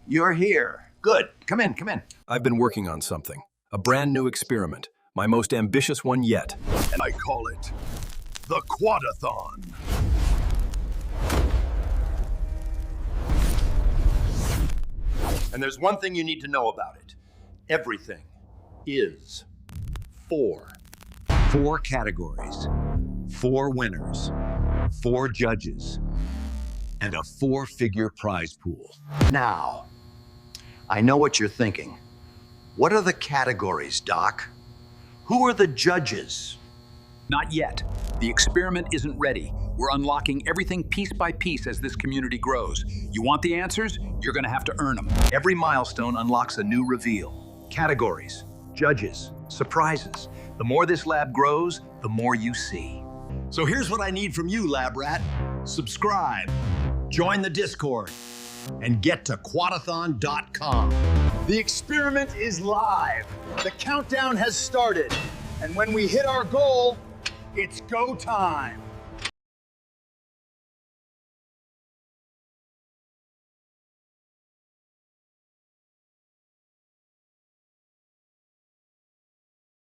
You're here. Good. Come in, come in. I've been working on something. A brand new experiment. My most ambitious one yet. And I call it the Quadathon. And there's one thing you need to know about it. Everything is 4. 4 categories, 4 winners, 4 judges, and a 4-figure prize pool. Now, I know what you're thinking. What are the categories, Doc? Who are the judges? Not yet. The experiment isn't ready. We're unlocking everything piece by piece as this community grows. You want the answers? You're gonna have to earn them. Every milestone unlocks a new reveal. Categories, judges, surprises. The more this lab grows, the more you see. So here's what I need from you, Lab Rat. Subscribe, join the Discord, and get to Quadathon.com. The experiment is live. The countdown has started. And when we hit our goal, it's go time.